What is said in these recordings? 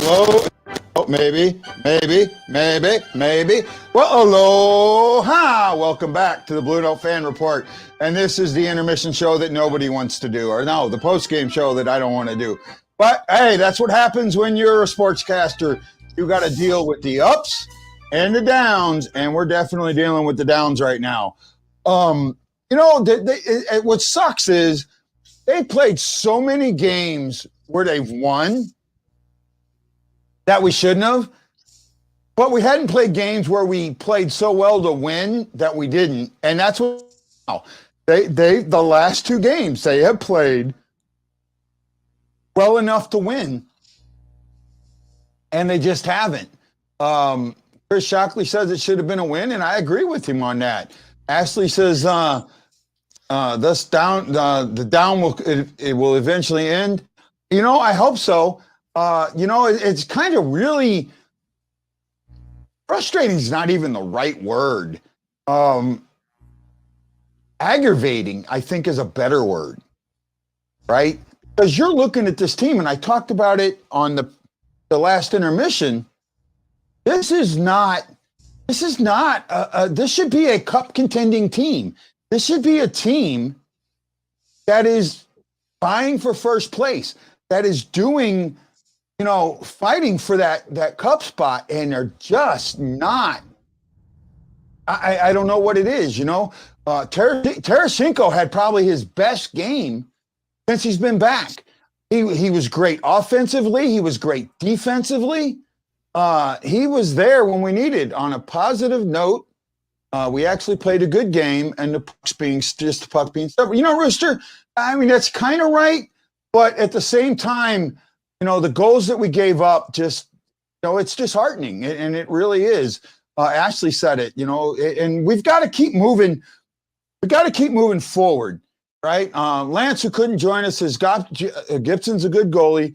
hello. Oh, maybe. Well, aloha. Welcome back to the Blue Note Fan Report. And this is the intermission show that nobody wants to do. Or no, the post-game show that I don't want to do. But, hey, that's what happens when you're a sportscaster. You got to deal with the ups and the downs. And we're definitely dealing with the downs right now. What sucks is they played so many games where they've won that we shouldn't have, but we hadn't played games where we played so well to win that we didn't, and that's what the last two games they have played well enough to win, and they just haven't. Chris Shockley says it should have been a win, and I agree with him on that. Ashley says the down will eventually end. I hope so. It's kind of really frustrating is not even the right word. Aggravating, I think, is a better word, right? Because you're looking at this team, and I talked about it on the last intermission. This should be a cup contending team. This should be a team that is vying for first place, that is doing, fighting for that cup spot, and they're just not. I don't know what it is, Tarasenko had probably his best game since he's been back. He was great offensively. He was great defensively. He was there when we needed. On a positive note, we actually played a good game, and the puck being stuff. Rooster, I mean, that's kind of right, but at the same time, the goals that we gave up just, it's disheartening, and it really is. Ashley said it, and we've got to keep moving. We've got to keep moving forward, right? Lance, who couldn't join us, says Gibson's a good goalie,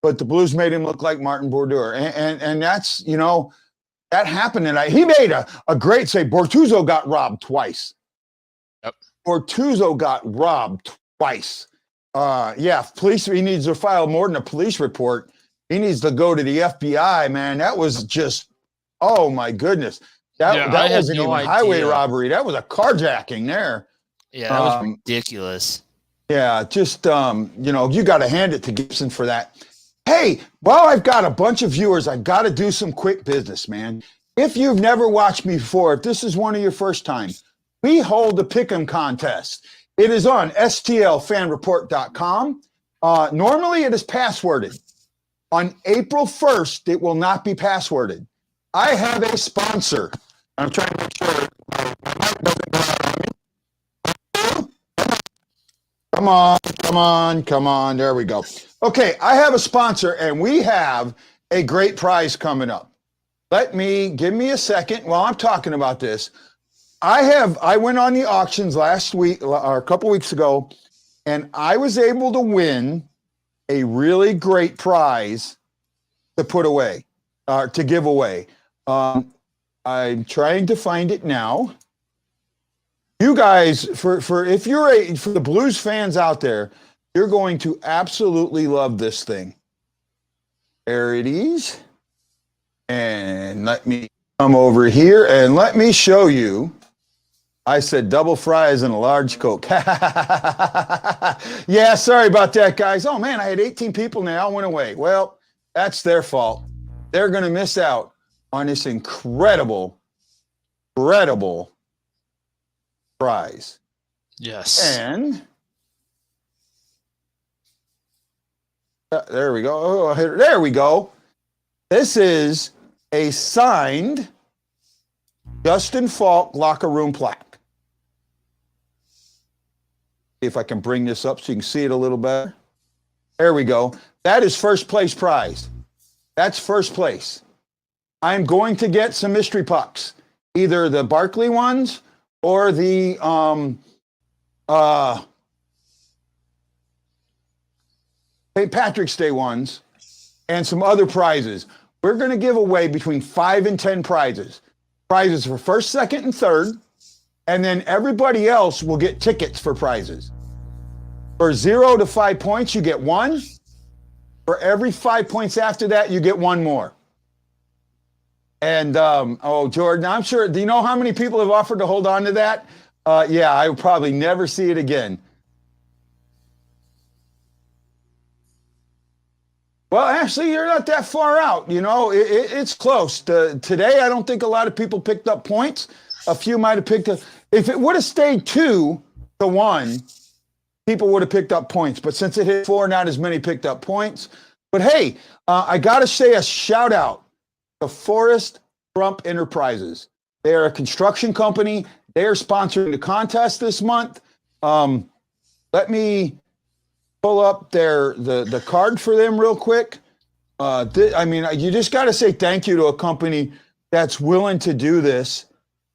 but the Blues made him look like Martin Brodeur. And that's, that happened tonight. He made a great save. Bortuzzo got robbed twice. Yep. Bortuzzo got robbed twice. Police, he needs to file more than a police report. He needs to go to the FBI, man. That was just, oh my goodness. That wasn't even highway robbery. That was a carjacking there. Yeah, that was ridiculous. Yeah, just, you got to hand it to Gibson for that. Hey, well, I've got a bunch of viewers. I've got to do some quick business, man. If you've never watched me before, if this is one of your first times, we hold the Pick'em contest. It is on stlfanreport.com. Normally, it is passworded. On April 1st, it will not be passworded. I have a sponsor. I'm trying to make sure my mic doesn't go out on me. Come on. There we go. Okay, I have a sponsor, and we have a great prize coming up. Give me a second while I'm talking about this. I went on the auctions last week or a couple weeks ago, and I was able to win a really great prize to put away, to give away. I'm trying to find it now. You guys, for the Blues fans out there, you're going to absolutely love this thing. There it is. And let me come over here and let me show you. I said double fries and a large Coke. Yeah, sorry about that, guys. Oh, man, I had 18 people now. I went away. Well, that's their fault. They're going to miss out on this incredible prize. Yes. And there we go. Oh, there we go. This is a signed Justin Falk locker room plaque. See if I can bring this up so you can see it a little better. There we go. That is first place prize. That's first place. I'm going to get some mystery pucks, either the Barkley ones or the St. Patrick's Day ones, and some other prizes. We're going to give away between 5 and 10 prizes. Prizes for first, second, and third, and then everybody else will get tickets for prizes. For 0 to 5 points, you get 1. For every 5 points after that, you get one more. And, Jordan, I'm sure, do you know how many people have offered to hold on to that? Yeah, I will probably never see it again. Well, actually, you're not that far out. You know, it's close. Today, I don't think a lot of people picked up points. A few might have picked up. If it would have stayed 2-1, people would have picked up points. But since it hit 4, not as many picked up points. But hey, I got to say a shout out to Forrest Crump Enterprises. They are a construction company. They are sponsoring the contest this month. Let me pull up the card for them real quick. You just got to say thank you to a company that's willing to do this.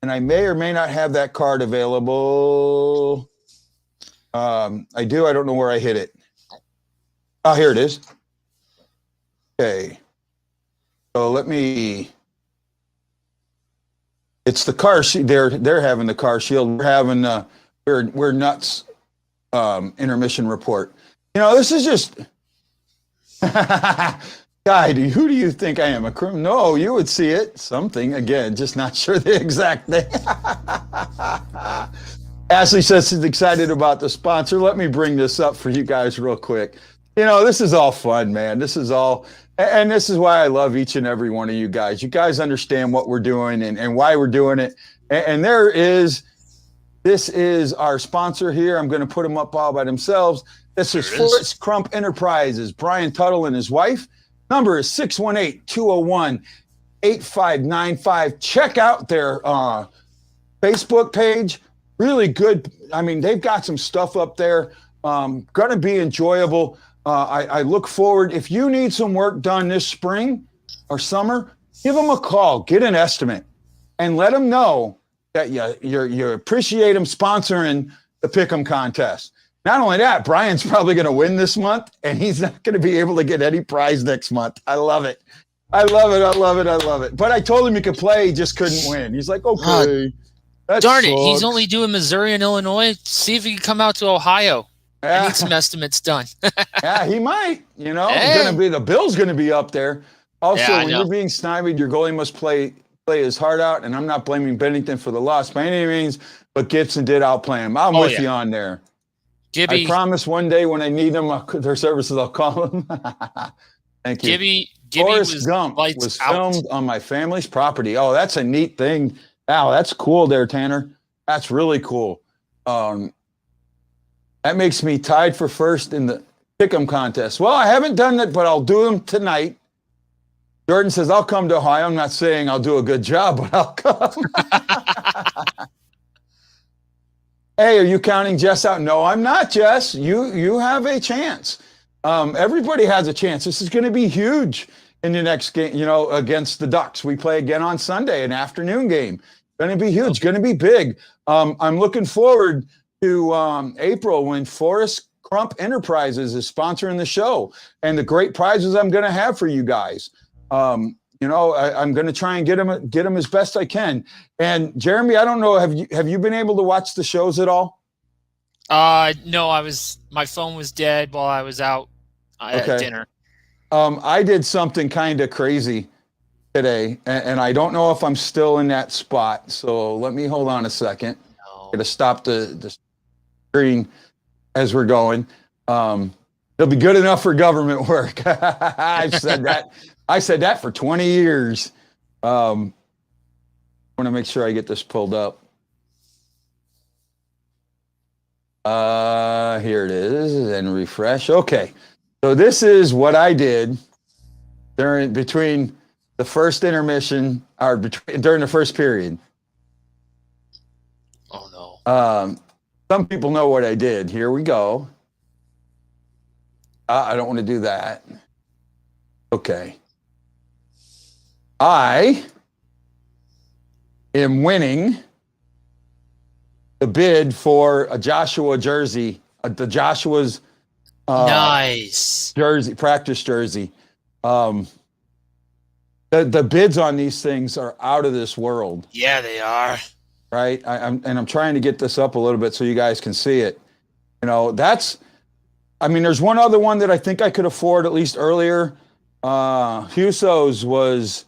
And I may or may not have that card available. I do. I don't know where I hit it. Oh, here it is. Okay. So it's the car. They're having the car shield. We're having we're nuts. Intermission report. You know, this is just. Guy, who do you think I am? A criminal? No, you would see it. Something, again, just not sure the exact thing. Ashley says she's excited about the sponsor. Let me bring this up for you guys real quick. You know, this is all fun, man. This is all, and this is why I love each and every one of you guys. You guys understand what we're doing and why we're doing it. And this is our sponsor here. I'm going to put them up all by themselves. This is Forrest Crump Enterprises. Brian Tuttle and his wife. Number is 618-201-8595. Check out their Facebook page. Really good. I mean, they've got some stuff up there. Going to be enjoyable. I look forward. If you need some work done this spring or summer, give them a call. Get an estimate. And let them know that you appreciate them sponsoring the Pick'em contest. Not only that, Brian's probably going to win this month, and he's not going to be able to get any prize next month. I love it. I love it. I love it. I love it. But I told him he could play. He just couldn't win. He's like, okay. Darn it. He's only doing Missouri and Illinois. See if he can come out to Ohio. Yeah. I need some estimates done. Yeah, he might. You know, hey. the Bill's going to be up there. Also, when you're being stymied, your goalie must play his heart out. And I'm not blaming Bennington for the loss by any means, but Gibson did outplay him. I'm with you on there. Gibby, I promise one day when I need them, their services, I'll call them. Thank you. Gibby Forrest Gump was filmed on my family's property. Oh, that's a neat thing. Wow, that's cool there, Tanner. That's really cool. That makes me tied for first in the Pick'em contest. Well, I haven't done it, but I'll do them tonight. Jordan says, I'll come to Ohio. I'm not saying I'll do a good job, but I'll come. Hey, are you counting Jess out? No, I'm not, Jess. You have a chance. Everybody has a chance. This is going to be huge in the next game, against the Ducks. We play again on Sunday, an afternoon game. Going to be huge, going to be big. I'm looking forward to April when Forrest Crump Enterprises is sponsoring the show and the great prizes I'm going to have for you guys. I'm going to try and get them as best I can. And Jeremy, I don't know, have you been able to watch the shows at all? No, my phone was dead while I was out at dinner. I did something kind of crazy today, and I don't know if I'm still in that spot. So let me hold on a second. I'm going to stop the screen as we're going. It'll be good enough for government work. I've said that. I said that for 20 years. I want to make sure I get this pulled up. Here it is, and refresh. Okay. So this is what I did between the first intermission or during the first period. Oh no. Some people know what I did. Here we go. I don't want to do that. Okay. I am winning the bid for a Joshua jersey, the Joshua's nice jersey, practice jersey. The bids on these things are out of this world. Yeah, they are. Right. I'm trying to get this up a little bit so you guys can see it. That's I mean, there's one other one that I think I could afford at least earlier. Huso's was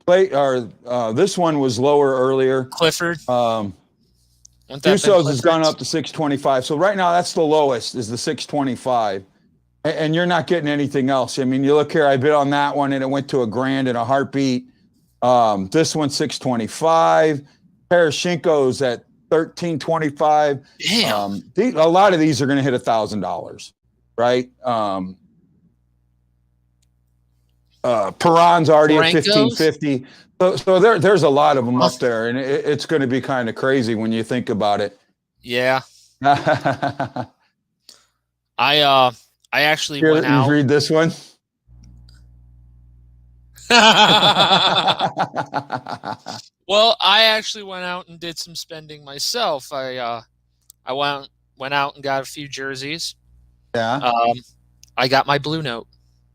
this one was lower earlier. Clifford. Huso's has gone up to 625. So right now that's the lowest is the 625. And you're not getting anything else. I mean, you look here, I bid on that one and it went to $1,000 in a heartbeat. This one's 625. Parashinko's at 1325. Damn. A lot of these are going to hit $1,000, right? Perron's already at 1550. So there's a lot of them up there, and it's going to be kind of crazy when you think about it. Yeah. I actually went out. You read this one. Well, I actually went out and did some spending myself. I went out and got a few jerseys. Yeah. I got my BlueNote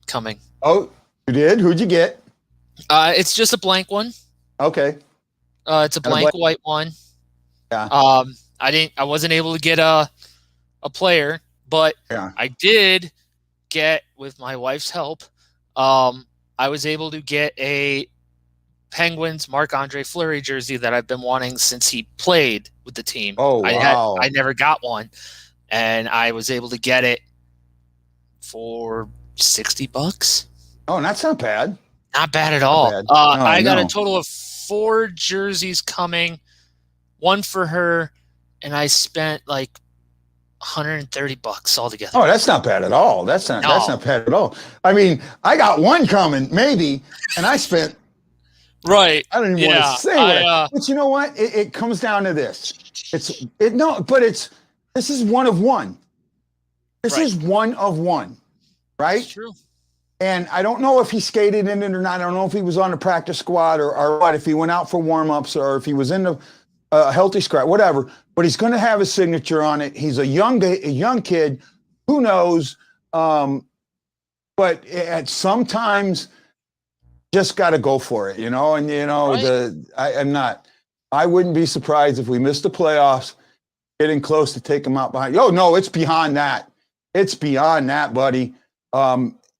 coming. Oh, you did? Who'd you get? It's just a blank one. Okay. It's a blank white one. Yeah. I wasn't able to get a player, but yeah. I did get, with my wife's help, I was able to get a Penguins Marc-Andre Fleury jersey that I've been wanting since he played with the team. Oh, wow. I never got one, and I was able to get it for $60. Oh, that's not bad. Not bad at all. Bad. I got a total of 4 jerseys coming, one for her, and I spent like $130 altogether. Oh, that's not bad at all. That's not bad at all. I mean, I got one coming, maybe, and I spent. Right. I don't even want to say that. But you know what? It comes down to this. This is one of one. This is one of one, right? That's true. And I don't know if he skated in it or not. I don't know if he was on the practice squad or what, if he went out for warm-ups or if he was in the healthy scrap, whatever. But he's going to have his signature on it. He's a young kid. Who knows? But at sometimes just got to go for it, you know? And, you know, right. I wouldn't be surprised if we missed the playoffs, getting close to take him out behind. Oh, no, it's beyond that. It's beyond that, buddy.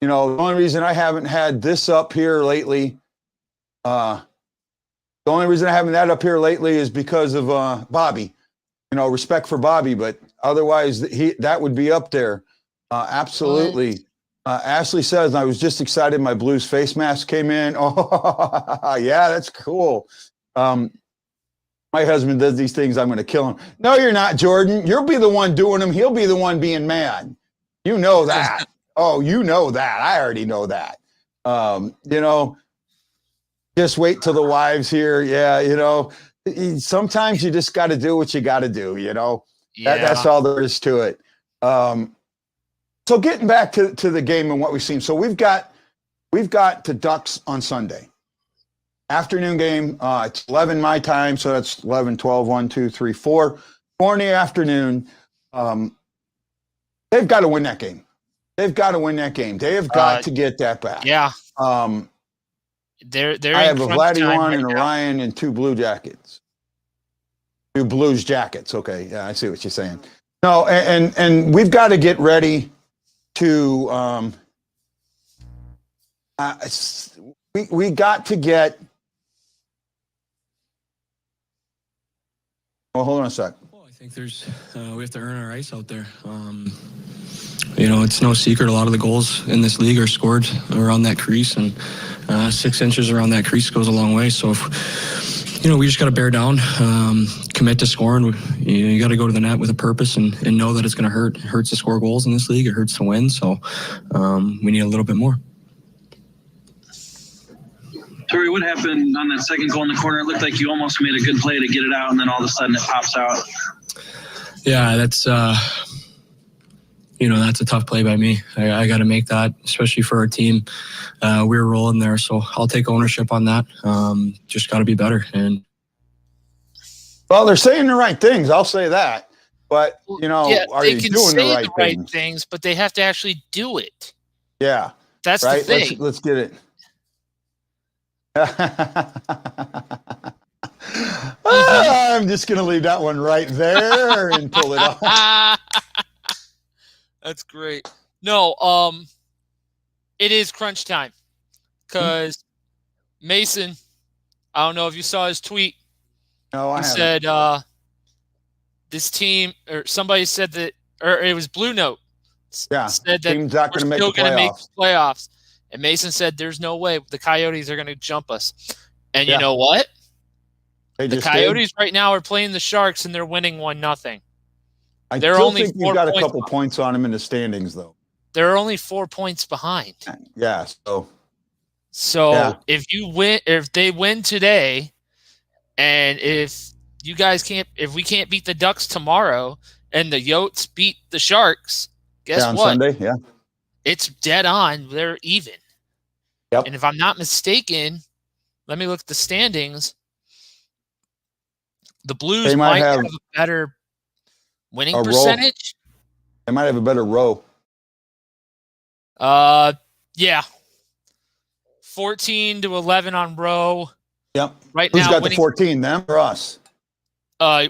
You know, the only reason I haven't had this up here lately, the only reason I haven't had up here lately is because of Bobby. You know, respect for Bobby, but otherwise that would be up there. Absolutely. Ashley says, I was just excited my Blues face mask came in. Oh, yeah, that's cool. My husband does these things, I'm going to kill him. No, you're not, Jordan. You'll be the one doing them. He'll be the one being mad. You know that. Oh, you know that. I already know that. You know, just wait till the wives here. Yeah, you know, sometimes you just got to do what you got to do, you know. Yeah. That's all there is to it. So getting back to the game and what we've seen. So we've got the Ducks on Sunday. Afternoon game. It's 11 my time, so that's 11, 12, 1, 2, 3, 4. 4 in the afternoon. They've got to win that game. They've got to win that game. They have got to get that back. Yeah. They're I have a Vladdy one and a Ryan and 2 Blue Jackets. 2 Blues jackets. Okay. Yeah, I see what you're saying. No, and we've got to get ready to we got to get. Well, hold on a sec. Well, I think we have to earn our ice out there. You know, it's no secret a lot of the goals in this league are scored around that crease, and 6 inches around that crease goes a long way. So, if, you know, we just got to bear down, commit to scoring. You got to go to the net with a purpose and know that it's going to hurt. It hurts to score goals in this league. It hurts to win. So we need a little bit more. Tori, what happened on that second goal in the corner? It looked like you almost made a good play to get it out, and then all of a sudden it pops out. Yeah, that's you know, that's a tough play by me. I got to make that, especially for our team. We were rolling there, so I'll take ownership on that. Just got to be better. And well, they're saying the right things. I'll say that. But you know, are you doing the right things? But they have to actually do it. Yeah, that's right. The thing. Let's get it. I'm just gonna leave that one right there and pull it off. That's great. No, it is crunch time because Mason, I don't know if you saw his tweet. No, I He haven't. said this team, or somebody said that, or it was BlueNote, Yeah, said that team's not we're going to make still the going to make playoffs. playoffs. And Mason said there's no way the Coyotes are going to jump us. And Yeah. you know what? They The just Coyotes right now are playing the Sharks, and they're winning 1-0. I They're still only think you've 4 got a points couple points on them in the standings, though. They're only 4 points behind. Yeah. So Yeah. if they win today, and if we can't beat the Ducks tomorrow, and the Yotes beat the Sharks, guess on what? Sunday, yeah. It's dead on. They're even. Yep. And if I'm not mistaken, let me look at the standings. The Blues might have a better winning percentage. They might have a better row. Yeah. 14-11 on row. Yep. Right Who's now, got the 14? Them or us?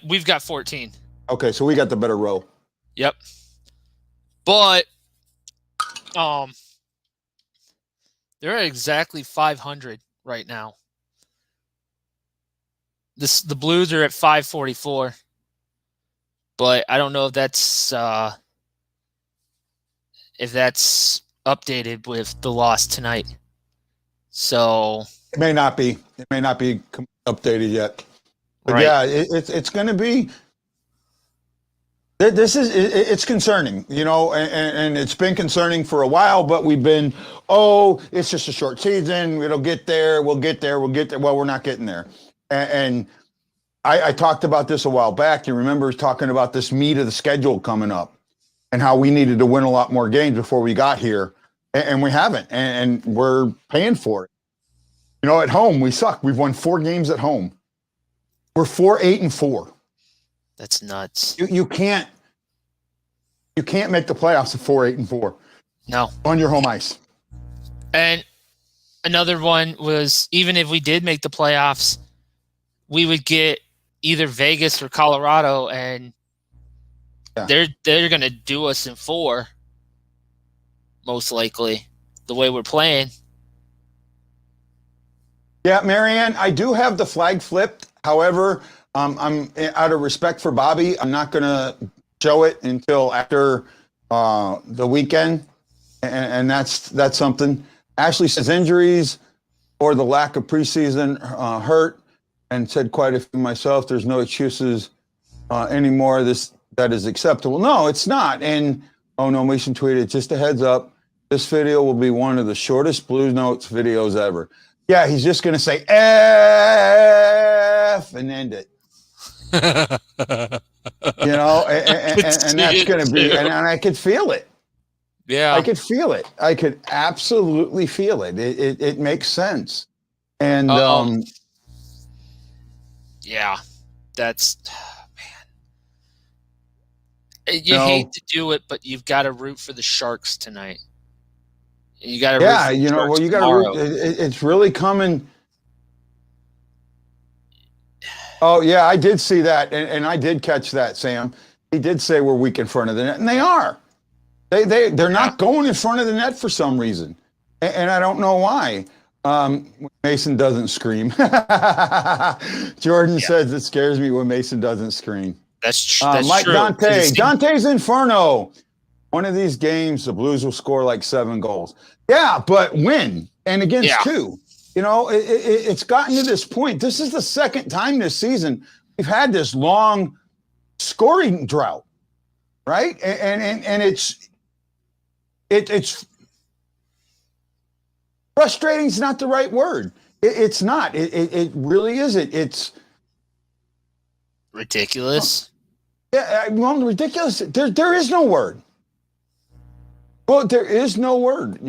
We've got 14. Okay, so we got the better row. Yep. But they're at exactly 500 right now. The Blues are at 544. But I don't know if that's updated with the loss tonight. So it may not be. It may not be updated yet. But right. Yeah, it's going to be. It's concerning, and it's been concerning for a while. But we've been, it's just a short season. It'll get there. We'll get there. Well, we're not getting there. And I talked about this a while back. You remember talking about this meat of the schedule coming up, and how we needed to win a lot more games before we got here, and we haven't, and we're paying for it. At home we suck. We've won 4 games at home. We're 4-8-4. That's nuts. You can't make the playoffs at 4-8-4. No. On your home ice. And another one was, even if we did make the playoffs, we would get either Vegas or Colorado, and they're going to do us in 4, most likely, the way we're playing. Yeah, Marianne, I do have the flag flipped. However, I'm out of respect for Bobby, I'm not going to show it until after the weekend, and that's that Ashley says injuries or the lack of preseason hurt, and said quite a few myself. There's no excuses anymore. That is acceptable. No, it's not. And Mason tweeted, just a heads up, this video will be one of the shortest BlueNote videos ever. Yeah, he's just going to say F and end it. And that's going to be, and I could feel it. Yeah. I could feel it. I could absolutely feel it. It makes sense. And, yeah, that's, man. You hate to do it, but you've got to root for the Sharks tonight. You got to root for the Sharks you got to root. It's really coming. Oh, yeah, I did see that, and I did catch that, Sam. He did say we're weak in front of the net, and they are. They're not going in front of the net for some reason, and I don't know why. Mason doesn't scream. Jordan says it scares me when Mason doesn't scream. That's Mike true. Dante's Inferno. One of these games, the Blues will score like 7 goals. Yeah, but win and against 2. It's gotten to this point. This is the second time this season we've had this long scoring drought, right? And it's frustrating is not the right word. It's not. It really isn't. It's ridiculous. Yeah, well, ridiculous. There is no word. Well, there is no word.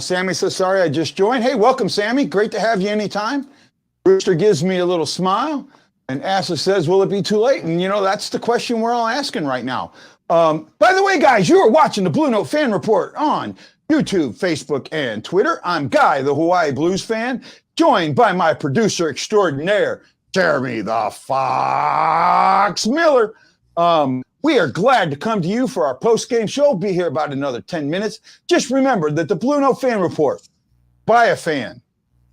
Sammy says, sorry, I just joined. Hey, welcome, Sammy. Great to have you anytime. Rooster gives me a little smile. And Ashley says, will it be too late? And, that's the question we're all asking right now. By the way, guys, you are watching the Blue Note Fan Report on YouTube, Facebook, and Twitter. I'm Guy, the Hawaii Blues fan, joined by my producer extraordinaire, Jeremy the Fox Miller. We are glad to come to you for our post-game show. Be here about another 10 minutes. Just remember that the Blue Note Fan Report, by a fan,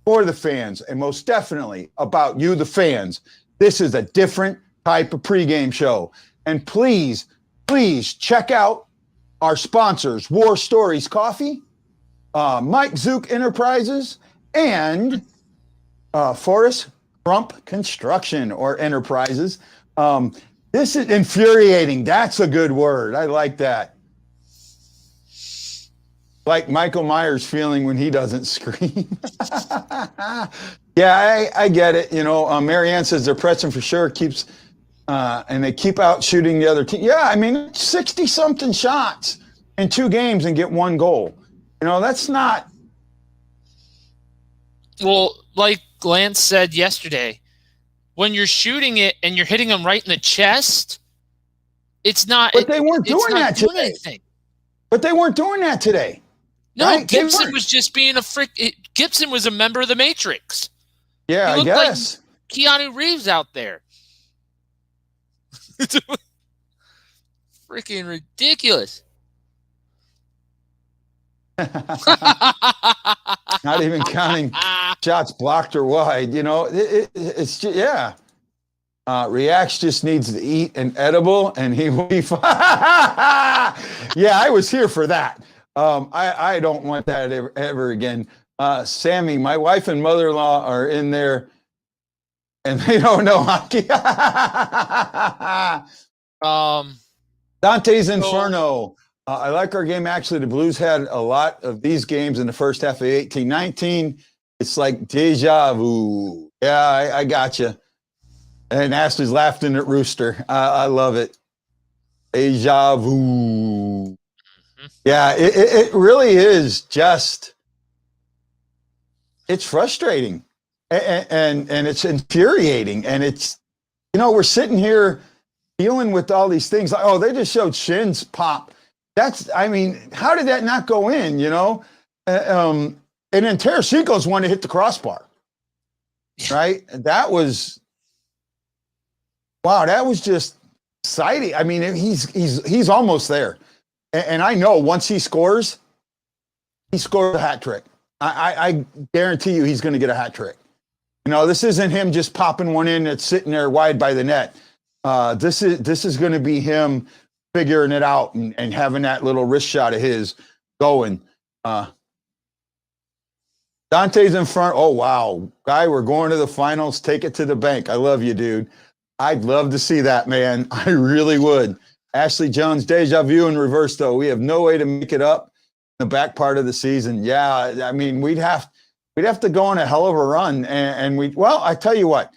for the fans, and most definitely about you, the fans. This is a different type of pregame show. And please check out our sponsors, War Stories Coffee, Mike Zook Enterprises, and Forrest Crump Construction or Enterprises. This is infuriating. That's a good word. I like that. Like Michael Myers feeling when he doesn't scream. Yeah, I get it. You know, Marianne says they're pressing for sure. Keeps and they keep out shooting the other team. Yeah, I mean, 60-something shots in 2 games and get 1 goal. You know, that's not. Well, like Lance said yesterday, when you're shooting it and you're hitting them right in the chest, it's not. But they weren't doing that today. Anything. But they weren't doing that today. No, right? Gibson was just being a freak. Gibson was a member of the Matrix. Yeah, I guess. Like Keanu Reeves out there. Freaking ridiculous. Not even counting shots blocked or wide. You know, it's just, yeah. Reacts just needs to eat an edible and he will be fine. Yeah, I was here for that. I don't want that ever again. Sammy, my wife and mother-in-law are in there and they don't know hockey. Dante's Inferno. I like our game. Actually, the Blues had a lot of these games in the first half of 18-19. It's like deja vu. Yeah, I got you. And Ashley's laughing at Rooster. I love it. Deja vu. Yeah, it really is just, it's frustrating and it's infuriating. And it's, you know, we're sitting here dealing with all these things. Like, oh, they just showed shins pop. That's, I mean, how did that not go in, you know? And then Tarasenko's one to hit the crossbar, right? That was, wow, that was just exciting. I mean, he's almost there. And I know once he scores a hat trick. I guarantee you he's going to get a hat trick. You know, this isn't him just popping one in that's sitting there wide by the net. This is going to be him figuring it out and having that little wrist shot of his going. Dante's in front. Oh, wow. Guy, we're going to the finals. Take it to the bank. I love you, dude. I'd love to see that, man. I really would. Ashley Jones, deja vu in reverse, though. We have no way to make it up in the back part of the season. Yeah, I mean, we'd have to go on a hell of a run. Well, I tell you what,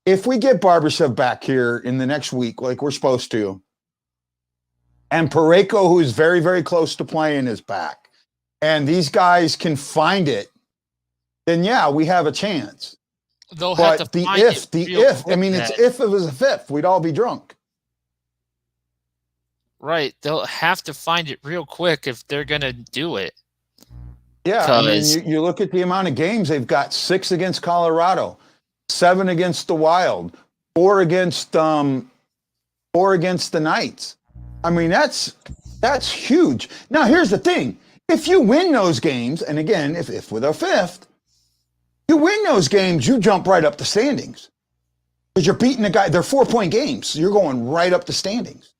if we get Barbashev back here in the next week, like we're supposed to, and Parayko, who is very, very close to playing, is back, and these guys can find it, then yeah, we have a chance. They'll have to find it. I mean, it's if it was a fifth, we'd all be drunk. Right. They'll have to find it real quick if they're going to do it. Yeah. I mean, you look at the amount of games they've got: 6 against Colorado, 7 against the Wild, 4 against the Knights. I mean, that's huge. Now, here's the thing. If you win those games, and again, if with a fifth, you win those games, you jump right up the standings. Because you're beating the guy. They're 4-point games. You're going right up the standings.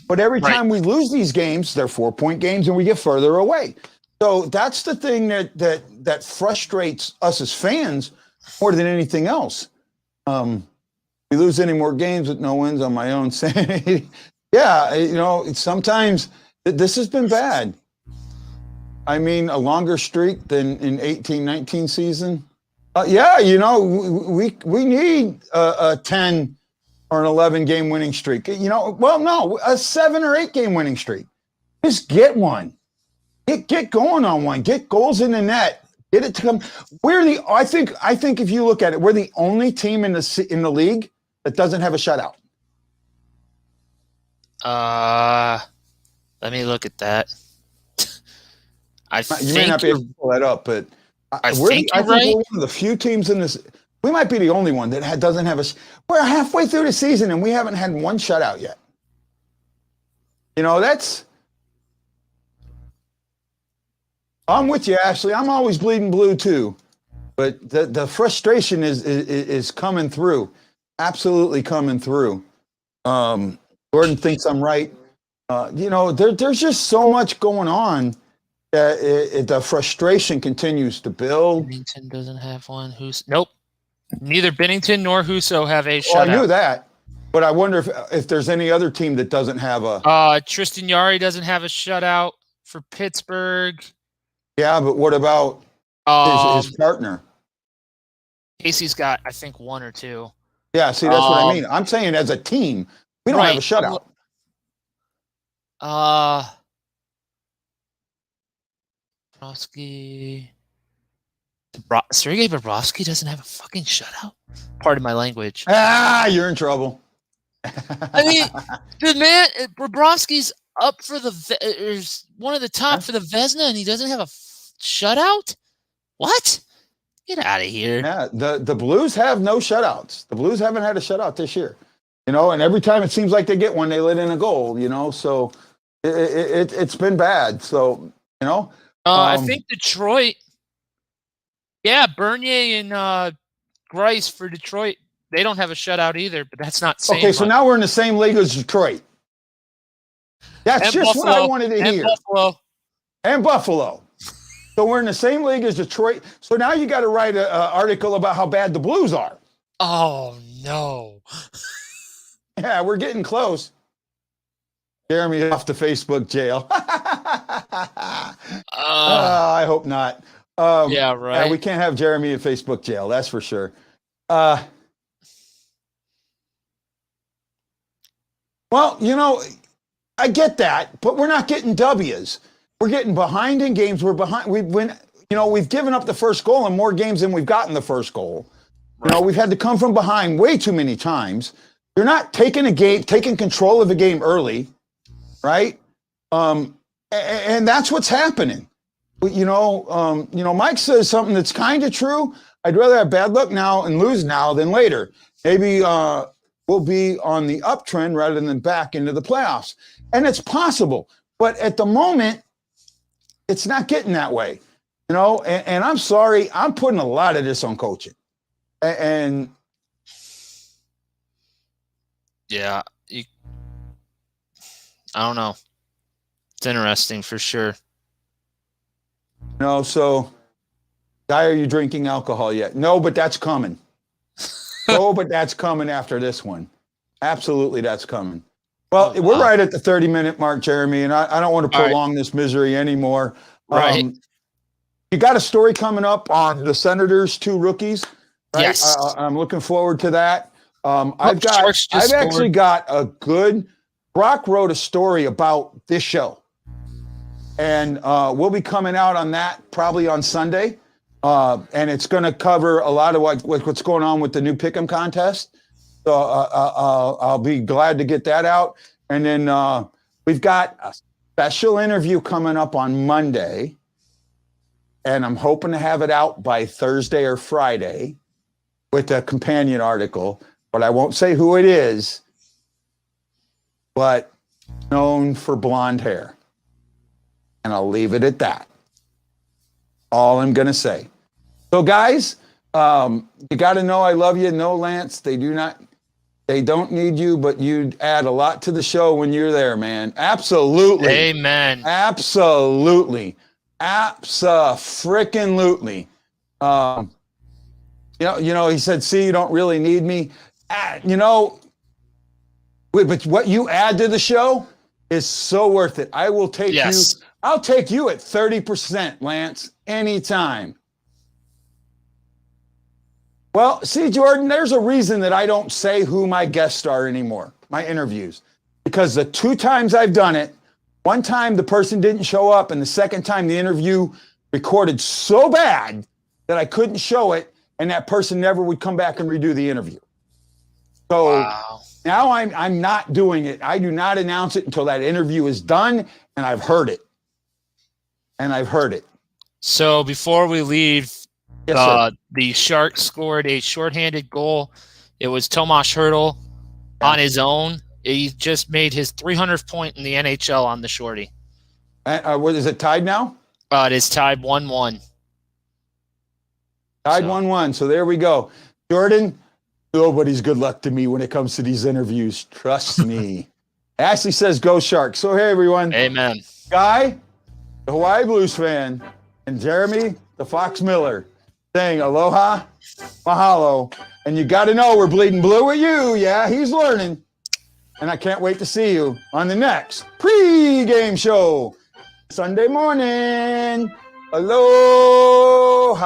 But every time we lose these games, they're 4-point games and we get further away. So that's the thing that frustrates us as fans more than anything else. We lose any more games with no wins on my own sanity. Yeah, you know, sometimes this has been bad. I mean, a longer streak than in 18-19 season. Yeah, you know, we need a 10 or an 11 game winning streak. You know, well, no, a 7 or 8 game winning streak. Just get one. Get going on one. Get goals in the net. Get it to come. I think if you look at it, we're the only team in the league that doesn't have a shutout. Let me look at that. You may not be able to pull that up, but I think you're right. we're one of the few teams in this. We might be the only one that doesn't have we're halfway through the season and we haven't had one shutout yet. You know, I'm with you, Ashley. I'm always bleeding blue too. But the frustration is coming through. Absolutely coming through. Gordon thinks I'm right. You know, there's just so much going on. The frustration continues to build. Bennington doesn't have one. Nope. Neither Bennington nor Huso have a Oh, shutout. I knew that, but I wonder if there's any other team that doesn't have a. Tristan Yari doesn't have a shutout for Pittsburgh. Yeah, but what about his partner? Casey's got, I think, one or two. Yeah, see, that's what I mean. I'm saying as a team, we don't have a shutout. Bobrovsky. Sergei Bobrovsky doesn't have a fucking shutout? Pardon my language. You're in trouble. I mean, the man, Bobrovsky's up for is one of the top for the Vezina, and he doesn't have a shutout? What? Get out of here. Yeah, the Blues have no shutouts. The Blues haven't had a shutout this year. You know, and every time it seems like they get one, they let in a goal, you know, so it's been bad. So, you know. I think Detroit. Yeah, Bernier and Grice for Detroit. They don't have a shutout either, but that's not saying okay, so much. now we're in the same league as Detroit. That's and just Buffalo, what I wanted to hear. And Buffalo. So we're in the same league as Detroit. So now you got to write an article about how bad the Blues are. Oh, no. Yeah, we're getting close. Jeremy off to Facebook jail. I hope not. Yeah, right. Yeah, we can't have Jeremy in Facebook jail. That's for sure. Well, you know, I get that, but we're not getting W's. We're getting behind in games. We're behind. We've given up the first goal in more games than we've gotten the first goal. Right. You know, we've had to come from behind way too many times. You're not taking control of the game early, right? And that's what's happening. Mike says something that's kind of true. I'd rather have bad luck now and lose now than later. Maybe we'll be on the uptrend rather than back into the playoffs. And it's possible. But at the moment, it's not getting that way. You know, and I'm sorry, I'm putting a lot of this on coaching. And yeah, I don't know. It's interesting for sure. No, so, Guy, are you drinking alcohol yet? No, but that's coming. No, but that's coming after this one. Absolutely, that's coming. Well, we're right at the 30-minute mark, Jeremy, and I don't want to prolong this misery anymore. Right. You got a story coming up on the Senators' 2 rookies, right? Yes. I'm looking forward to that. I've actually got a good. Brock wrote a story about this show. And we'll be coming out on that probably on Sunday. And it's going to cover a lot of what's going on with the new Pick'em contest. So I'll be glad to get that out. And then we've got a special interview coming up on Monday. And I'm hoping to have it out by Thursday or Friday with a companion article. But I won't say who it is. But known for blonde hair. And I'll leave it at that. All I'm going to say. So, guys, you got to know I love you. No, Lance, they don't need you, but you add a lot to the show when you're there, man. Absolutely. Amen. Absolutely. Abso-frickin-lutely. He said, see, you don't really need me. But what you add to the show is so worth it. I will take you. I'll take you at 30%, Lance, anytime. Well, see, Jordan, there's a reason that I don't say who my guests are anymore, my interviews. Because the 2 times I've done it, one time the person didn't show up, and the second time the interview recorded so bad that I couldn't show it, and that person never would come back and redo the interview. So now I'm not doing it. I do not announce it until that interview is done, and I've heard it. So before we leave, Yes, sir. The Sharks scored a shorthanded goal. It was Tomas Hertl on his own. He just made his 300th point in the NHL on the shorty. What is it, tied now? It is tied 1-1. Tied 1-1. So there we go. Jordan, nobody's good luck to me when it comes to these interviews. Trust me. Ashley says, go Sharks. So, hey, everyone. Amen. Guy, the Hawaii Blues fan, and Jeremy, the Fox Miller, saying aloha, mahalo. And you got to know we're bleeding blue with you. Yeah, he's learning. And I can't wait to see you on the next pre-game show. Sunday morning. Aloha.